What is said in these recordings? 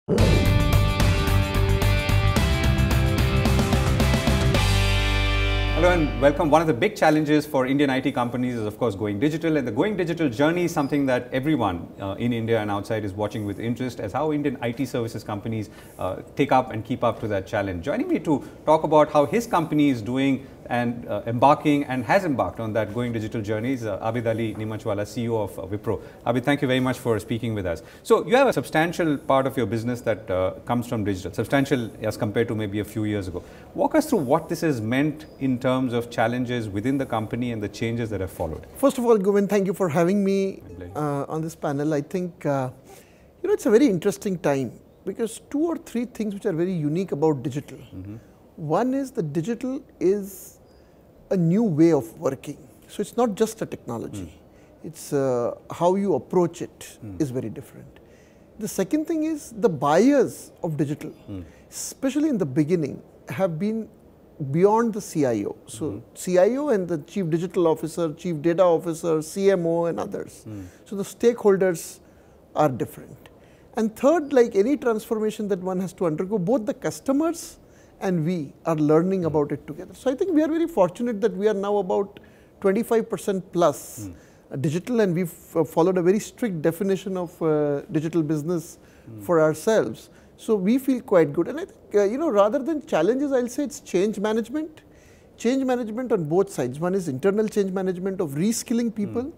Hello and welcome. One of the big challenges for Indian IT companies is of course going digital, and the going digital journey is something that everyone in India and outside is watching with interest as how Indian IT services companies take up and keep up to that challenge. Joining me to talk about how his company is doing and embarking and has embarked on that going digital journey is Abidali Neemuchwala, CEO of Wipro. Abid, thank you very much for speaking with us. So you have a substantial part of your business that comes from digital, substantial as compared to maybe a few years ago. Walk us through what this has meant in terms of challenges within the company and the changes that have followed. First of all, Govind, thank you for having me on this panel. I think it's a very interesting time because two or three things which are very unique about digital. One is that digital is a new way of working. So it's not just a technology. It's how you approach it is very different. The second thing is the buyers of digital, especially in the beginning, have been beyond the CIO. So CIO and the Chief Digital Officer, Chief Data Officer, CMO and others. So the stakeholders are different. And third, like any transformation that one has to undergo, both the customers and we are learning about it together. So I think we are very fortunate that we are now about 25% plus digital, and we've followed a very strict definition of digital business for ourselves. So we feel quite good. And I think, rather than challenges, I'll say it's change management on both sides. One is internal change management of reskilling people.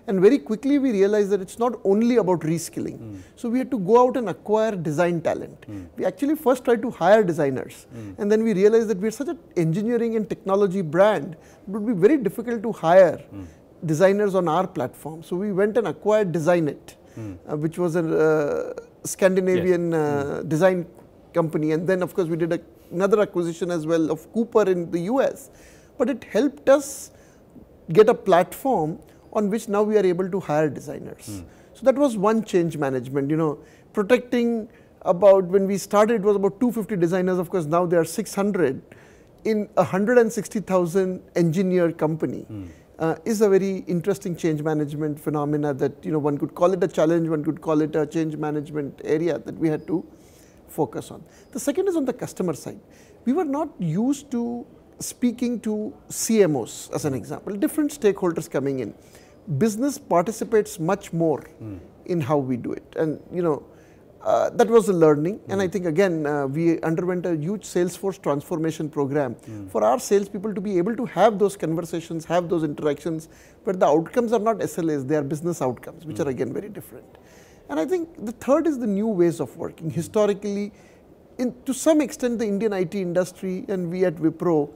And very quickly we realized that it's not only about reskilling. So we had to go out and acquire design talent. We actually first tried to hire designers. And then we realized that we're such an engineering and technology brand, it would be very difficult to hire designers on our platform. So we went and acquired DesignIt, which was a Scandinavian design company. And then of course we did another acquisition as well of Cooper in the US. But it helped us get a platform on which now we are able to hire designers. So that was one change management, protecting about, when we started it was about 250 designers, of course now there are 600 in a 160,000 engineer company. Is a very interesting change management phenomena that one could call it a challenge, one could call it a change management area that we had to focus on. The second is on the customer side. We were not used to speaking to CMOs as an example, different stakeholders coming in. Business participates much more in how we do it, and that was a learning. And I think again we underwent a huge Salesforce transformation program for our salespeople to be able to have those conversations, have those interactions, but the outcomes are not SLAs, they are business outcomes, which are again very different. And I think the third is the new ways of working. Historically, to some extent the Indian IT industry and we at Wipro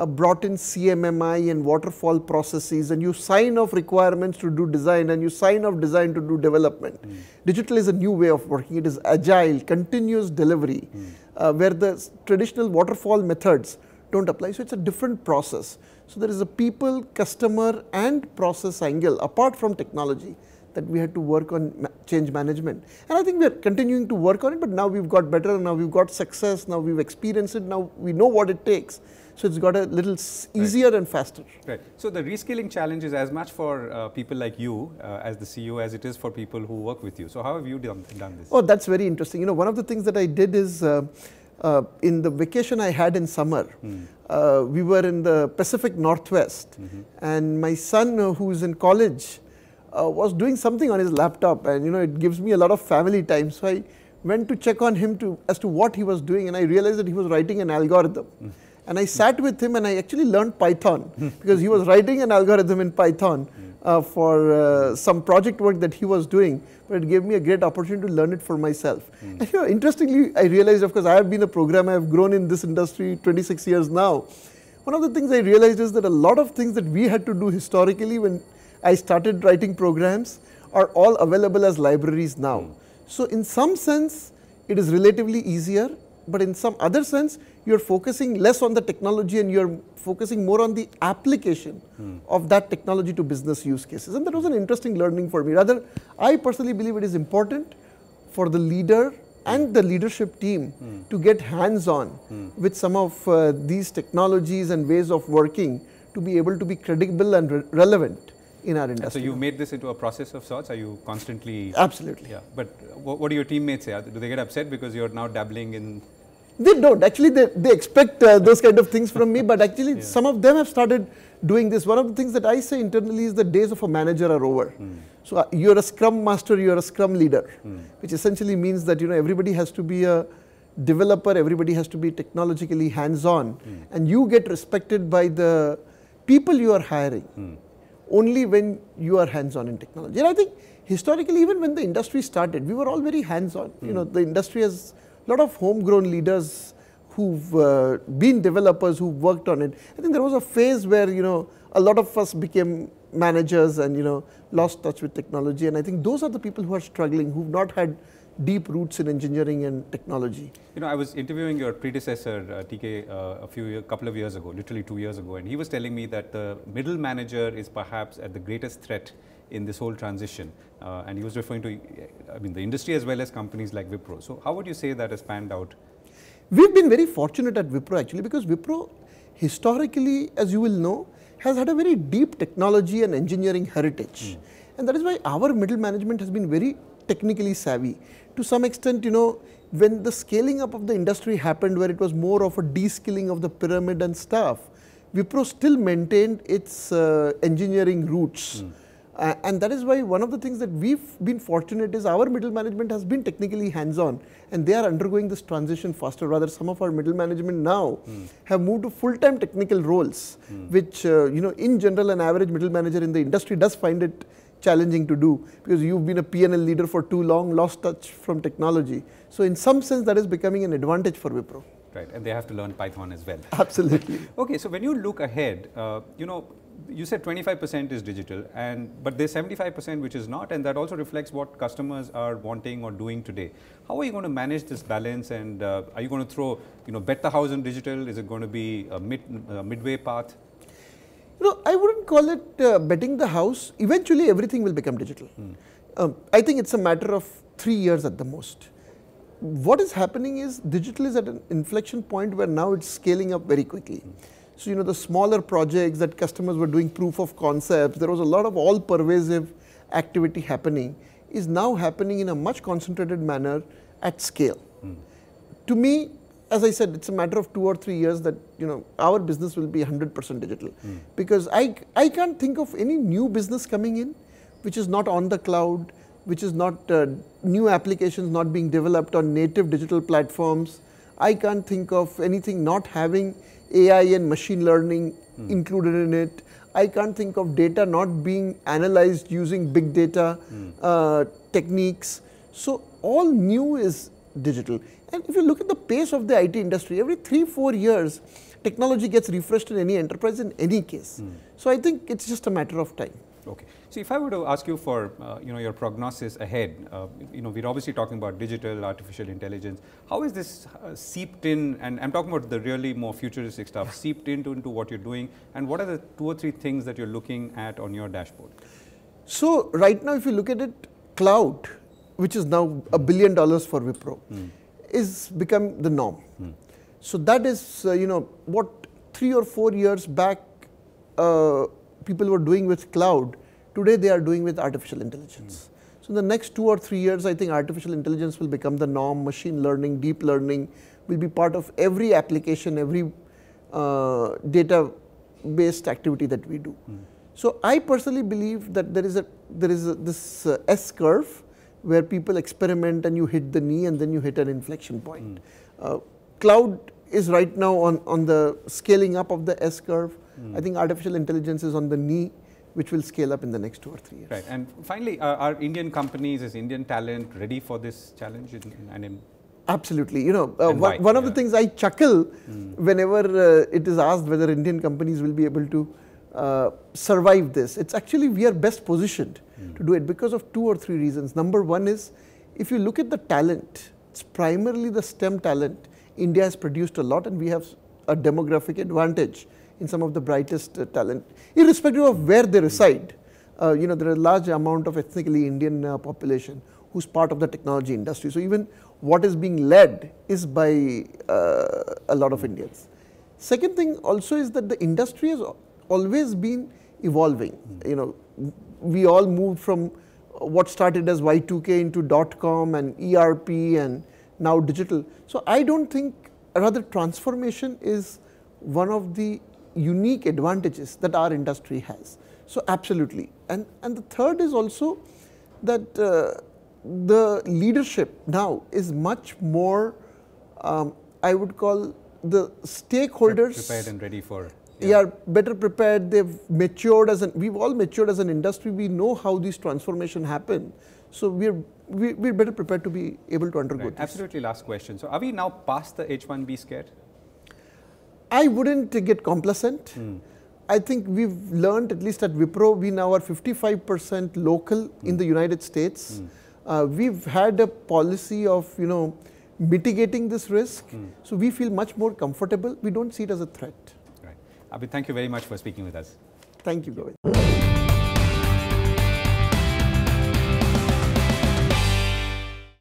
brought in CMMI and waterfall processes, and you sign off requirements to do design and you sign off design to do development. Digital is a new way of working. It is agile, continuous delivery, where the traditional waterfall methods don't apply. So it's a different process. So there is a people, customer and process angle apart from technology that we had to work on change management. And I think we are continuing to work on it, but now we've got better, now we've got success, now we've experienced it, now we know what it takes. So it's got a little easier and faster. Right. So the reskilling challenge is as much for people like you as the CEO as it is for people who work with you. So how have you done this? Oh, that's very interesting. One of the things that I did is in the vacation I had in summer, we were in the Pacific Northwest, and my son who's in college was doing something on his laptop, and it gives me a lot of family time. So I went to check on him as to what he was doing, and I realized that he was writing an algorithm. And I sat with him and I actually learned Python because he was writing an algorithm in Python for some project work that he was doing, but it gave me a great opportunity to learn it for myself. And interestingly, I realized, of course, I have been a programmer, I have grown in this industry 26 years now. One of the things I realized is that a lot of things that we had to do historically when I started writing programs are all available as libraries now. So in some sense, it is relatively easier, but in some other sense, you're focusing less on the technology and you're focusing more on the application of that technology to business use cases. And that was an interesting learning for me. Rather, I personally believe it is important for the leader and the leadership team to get hands-on with some of these technologies and ways of working to be able to be credible and relevant in our industry. So you made this into a process of sorts? Are you constantly? Absolutely. Yeah. But what do your teammates say? Do they get upset because you're now dabbling in? They don't. Actually, they expect those kind of things from me, but actually some of them have started doing this. One of the things that I say internally is the days of a manager are over. So you're a scrum master, you're a scrum leader, which essentially means that everybody has to be a developer, everybody has to be technologically hands-on, and you get respected by the people you are hiring only when you are hands-on in technology. And I think historically, even when the industry started, we were all very hands-on. The industry has a lot of homegrown leaders who've been developers, who've worked on it. I think there was a phase where, a lot of us became managers and, lost touch with technology. And I think those are the people who are struggling, who've not had deep roots in engineering and technology. I was interviewing your predecessor, TK, a couple of years ago, literally 2 years ago, and he was telling me that the middle manager is perhaps at the greatest threat in this whole transition. And he was referring to, the industry as well as companies like Wipro. So how would you say that has panned out? We've been very fortunate at Wipro actually, because Wipro historically, as you will know, has had a very deep technology and engineering heritage. And that is why our middle management has been very technically savvy. To some extent, when the scaling up of the industry happened, where it was more of a de-skilling of the pyramid and stuff, Wipro still maintained its engineering roots. And that is why one of the things that we've been fortunate is our middle management has been technically hands-on, and they are undergoing this transition faster. Rather, some of our middle management now have moved to full-time technical roles, which, in general, an average middle manager in the industry does find it challenging to do, because you've been a P&L leader for too long, lost touch from technology. So in some sense, that is becoming an advantage for Wipro. Right, and they have to learn Python as well. Absolutely. Okay, so when you look ahead, you said 25% is digital, but there's 75% which is not, and that also reflects what customers are wanting or doing today. How are you going to manage this balance, and are you going to throw, bet the house on digital? Is it going to be a midway path? I wouldn't call it betting the house. Eventually, everything will become digital. I think it's a matter of 3 years at the most. What is happening is digital is at an inflection point where now it's scaling up very quickly. So, the smaller projects that customers were doing proof of concepts, there was a lot of all-pervasive activity happening, is now happening in a much concentrated manner at scale. To me, as I said, it's a matter of 2 or 3 years that, our business will be 100% digital. Because I can't think of any new business coming in which is not on the cloud, which is not new applications not being developed on native digital platforms. I can't think of anything not having AI and machine learning included in it. I can't think of data not being analyzed using big data techniques. So all new is digital. And if you look at the pace of the IT industry, every 3-4 years, technology gets refreshed in any enterprise in any case. So I think it's just a matter of time. Okay. So if I were to ask you for, your prognosis ahead, we're obviously talking about digital, artificial intelligence. How is this seeped in, and I'm talking about the really more futuristic stuff, seeped into what you're doing, and what are the 2 or 3 things that you're looking at on your dashboard? So right now, if you look at it, cloud, which is now $1 billion for Wipro, is become the norm. So that is, what 3 or 4 years back, people were doing with cloud, today they are doing with artificial intelligence. So in the next 2 or 3 years, I think artificial intelligence will become the norm. Machine learning, deep learning will be part of every application, every data-based activity that we do. So I personally believe that there is this S curve where people experiment and you hit the knee and then you hit an inflection point. Cloud is right now on the scaling up of the S curve. I think artificial intelligence is on the knee, which will scale up in the next 2 or 3 years. Right. And finally, are Indian companies, is Indian talent ready for this challenge? Absolutely. One of the things I chuckle whenever it is asked whether Indian companies will be able to survive this. It's actually we are best positioned to do it because of 2 or 3 reasons. Number one is, if you look at the talent, it's primarily the STEM talent. India has produced a lot, and we have a demographic advantage in some of the brightest talent, irrespective of where they reside. There are a large amount of ethnically Indian population who's part of the technology industry. So even what is being led is by a lot of Indians. Second thing also is that the industry has always been evolving. we all moved from what started as Y2K into .com and ERP and now digital. So I don't think, rather transformation is one of the unique advantages that our industry has. So absolutely. And the third is also that the leadership now is much more, I would call the stakeholders prepared and ready for. Yeah, better prepared. They've matured we've all matured as an industry. We know how these transformation happen. So we're better prepared to be able to undergo this. Absolutely. Last question. So are we now past the H1B scare? I wouldn't get complacent. I think we've learned, at least at Wipro, we now are 55% local in the United States. We've had a policy of, mitigating this risk. So we feel much more comfortable. We don't see it as a threat. Right. Abhi, thank you very much for speaking with us. Thank you, Govindraj.